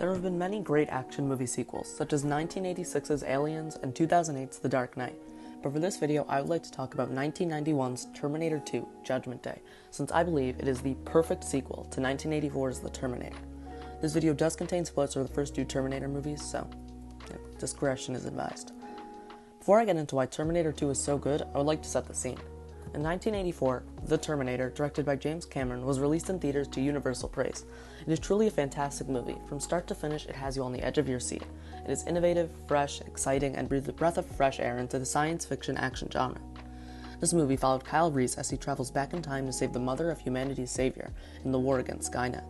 There have been many great action movie sequels, such as 1986's Aliens and 2008's The Dark Knight, but for this video I would like to talk about 1991's Terminator 2: Judgment Day, since I believe it is the perfect sequel to 1984's The Terminator. This video does contain spoilers for the first two Terminator movies, so discretion is advised. Before I get into why Terminator 2 is so good, I would like to set the scene. In 1984, The Terminator, directed by James Cameron, was released in theaters to universal praise. It is truly a fantastic movie. From start to finish, it has you on the edge of your seat. It is innovative, fresh, exciting, and breathes a breath of fresh air into the science fiction action genre. This movie followed Kyle Reese as he travels back in time to save the mother of humanity's savior in the war against Skynet.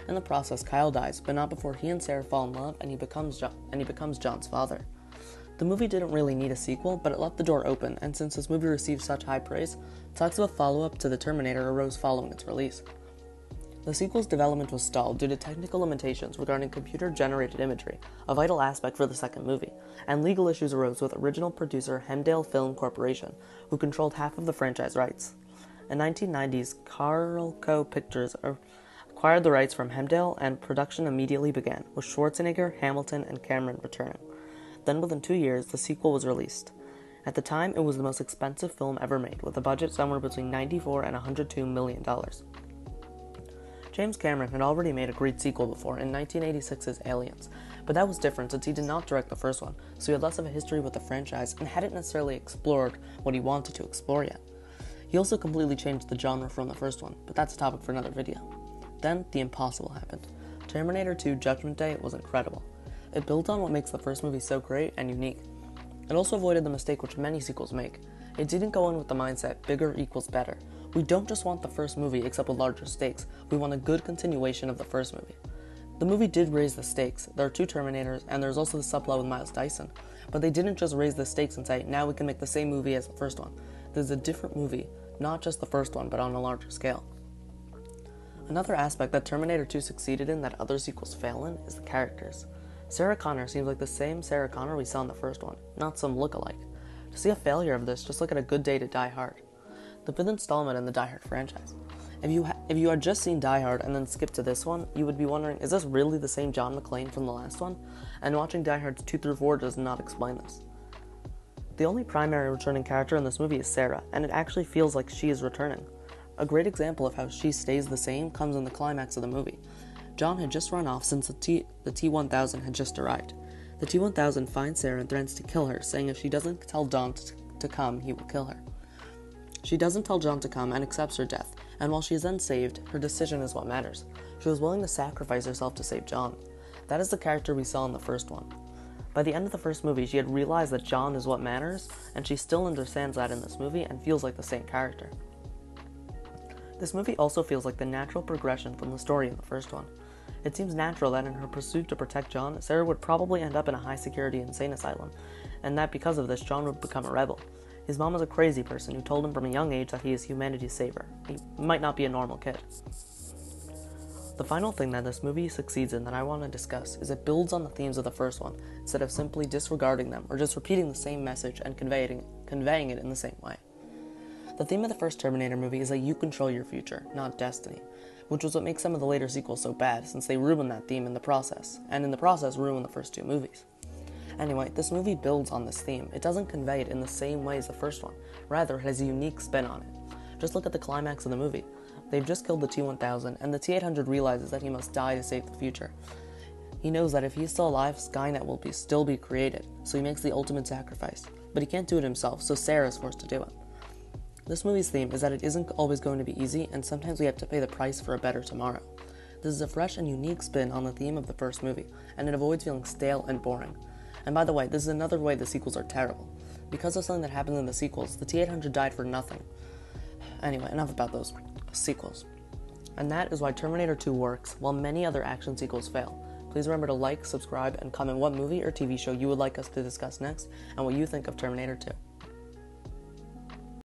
In the process, Kyle dies, but not before he and Sarah fall in love and he becomes John's father. The movie didn't really need a sequel, but it left the door open, and since this movie received such high praise, talks of a follow-up to The Terminator arose following its release. The sequel's development was stalled due to technical limitations regarding computer-generated imagery, a vital aspect for the second movie, and legal issues arose with original producer Hemdale Film Corporation, who controlled half of the franchise rights. In 1990s, Carolco Pictures acquired the rights from Hemdale, and production immediately began, with Schwarzenegger, Hamilton, and Cameron returning. Then within 2 years, the sequel was released. At the time, it was the most expensive film ever made, with a budget somewhere between $94 and $102 million. James Cameron had already made a great sequel before in 1986's Aliens, but that was different since he did not direct the first one, so he had less of a history with the franchise and hadn't necessarily explored what he wanted to explore yet. He also completely changed the genre from the first one, but that's a topic for another video. Then, the impossible happened. Terminator 2: Judgment Day was incredible. It built on what makes the first movie so great and unique. It also avoided the mistake which many sequels make. It didn't go in with the mindset, bigger equals better. We don't just want the first movie except with larger stakes, we want a good continuation of the first movie. The movie did raise the stakes. There are two Terminators, and there's also the subplot with Miles Dyson, but they didn't just raise the stakes and say, now we can make the same movie as the first one. There's a different movie, not just the first one, but on a larger scale. Another aspect that Terminator 2 succeeded in that other sequels fail in is the characters. Sarah Connor seems like the same Sarah Connor we saw in the first one, not some look-alike. To see a failure of this, just look at A Good Day to Die Hard, the fifth installment in the Die Hard franchise. If you had just seen Die Hard and then skipped to this one, you would be wondering, is this really the same John McClane from the last one? And watching Die Hards 2 through 4 does not explain this. The only primary returning character in this movie is Sarah, and it actually feels like she is returning. A great example of how she stays the same comes in the climax of the movie. John had just run off since the T-1000 had just arrived. The T-1000 finds Sarah and threatens to kill her, saying if she doesn't tell John to come, he will kill her. She doesn't tell John to come and accepts her death, and while she is then saved, her decision is what matters. She was willing to sacrifice herself to save John. That is the character we saw in the first one. By the end of the first movie, she had realized that John is what matters, and she still understands that in this movie and feels like the same character. This movie also feels like the natural progression from the story in the first one. It seems natural that in her pursuit to protect John, Sarah would probably end up in a high-security insane asylum, and that because of this, John would become a rebel. His mom is a crazy person who told him from a young age that he is humanity's savior. He might not be a normal kid. The final thing that this movie succeeds in that I want to discuss is it builds on the themes of the first one, instead of simply disregarding them or just repeating the same message and conveying it in the same way. The theme of the first Terminator movie is that you control your future, not destiny, which was what makes some of the later sequels so bad, since they ruin that theme in the process, and in the process ruin the first two movies. Anyway, this movie builds on this theme. It doesn't convey it in the same way as the first one, rather it has a unique spin on it. Just look at the climax of the movie. They've just killed the T-1000, and the T-800 realizes that he must die to save the future. He knows that if he's still alive, Skynet will still be created, so he makes the ultimate sacrifice. But he can't do it himself, so Sarah is forced to do it. This movie's theme is that it isn't always going to be easy, and sometimes we have to pay the price for a better tomorrow. This is a fresh and unique spin on the theme of the first movie, and it avoids feeling stale and boring. And by the way, this is another way the sequels are terrible. Because of something that happened in the sequels, the T-800 died for nothing. Anyway, enough about those sequels. And that is why Terminator 2 works, while many other action sequels fail. Please remember to like, subscribe, and comment what movie or TV show you would like us to discuss next, and what you think of Terminator 2.